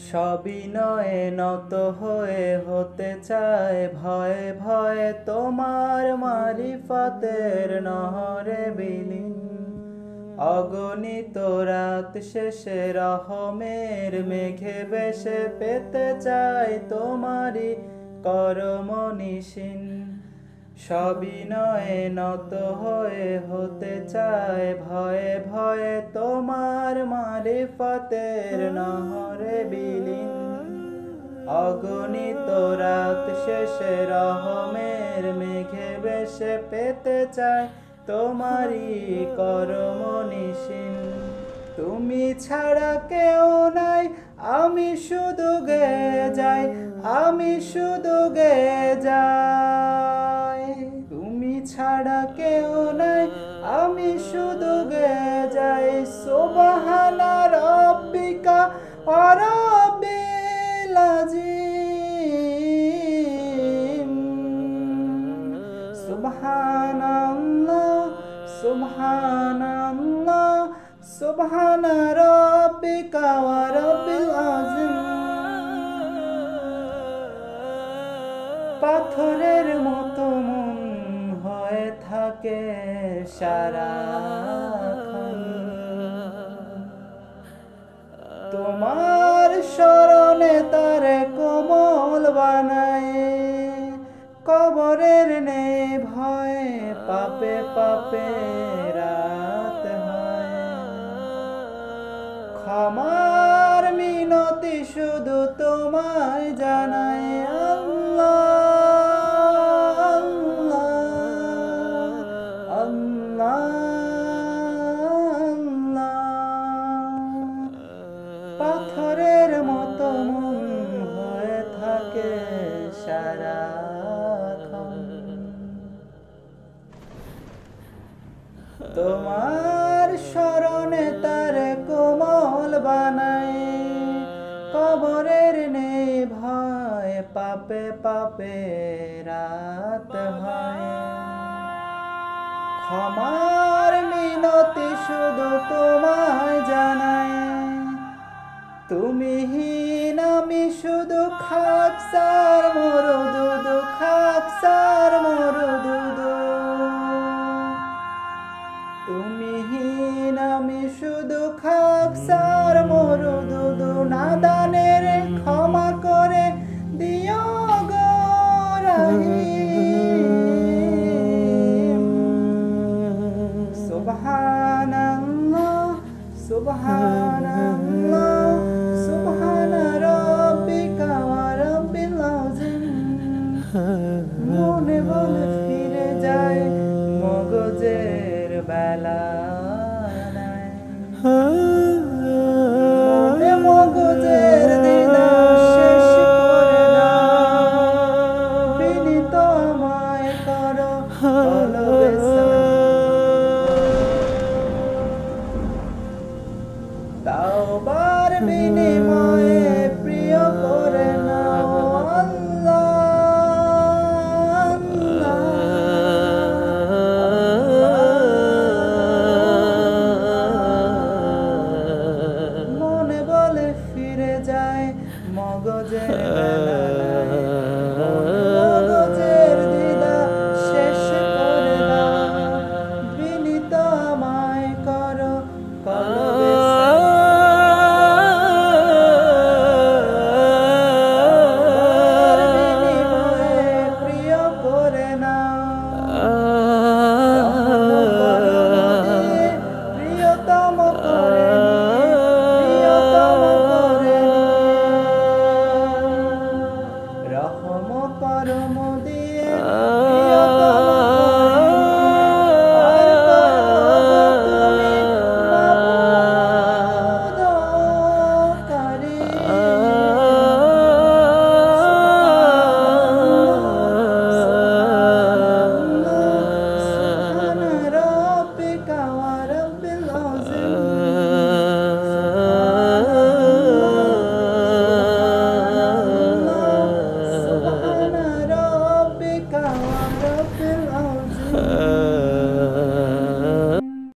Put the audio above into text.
সবিনয়ে নত হয়ে হতে চায় ভয়ে ভয়ে তোমার মারিফতের নহরে বিলীন। অগণিত রাত শেষে রহমের মেঘে বেশে পেতে চাই তোমারি করম নিশিন। সবিনয়ে নত হয়ে হতে চায় ভয়ে ভয়ে তোমার মারিফতের নহরে বিলীন। অগণিত রাত শেষে রহমের মেঘে বেশে পেতে চায় তোমারি করম নিশিন। তুমি ছাড়া কেউ নাই, আমি শুধু গেয়ে যাই, আমি শুধু গেয়ে যাই। তুমি ছাড়া কেউ নাই, আমি শুধু গেয়ে যাই। সুবহানা রাব্বিকা ওয়া রাব্বিল আযীম। সুবহানাল্লাহ সুবহানাল্লাহ সুবহানা রাব্বিকা ওয়া রাব্বিল আযীম। পাথরের মতো মন হয়ে থাকে সারাক্ষণ, তোমার স্মরণে তারে কোমল বানায়। কবরের নেই ভয়, পাপে পাপে রাত হয়। ক্ষমার মিনতি শুধু তোমায় জানাই। আল্লাহ আল্লাহ আল্লাহ আল্লাহ। পাথরের মতো মন হয়ে থাকে সারাক্ষণ, তোমার স্মরণে তারে কোমল বানাই। কবরের নেই ভয়, পাপে পাপে রাত হয়। ক্ষমার মিনতি শুধু তোমায় জানাই। তুমি হীন আমি শুধু খাকসার মরুদুদু, খাকসার মরুদুদু। তুমি হীন আমি শুধু খাকসার মরুদুদু। নাদানের ক্ষমা করে দিও গো রহিম। সুবহানাল্লাহ সুবহানাল্লাহ সুবহানা রাব্বিকা ওয়া রাব্বিল আযীম। মনে বলে ফিরে যায় মগজের বেলা নাই। মনে মগজের দিদার শেষ করে দাও। বিনীত আমায় করো কলবে তাওবার বিনিময়ে প্রিয় করে নাও। আল্লাহ আল্লাহ। মনে বলে ফিরে যায় মগজের বেলা।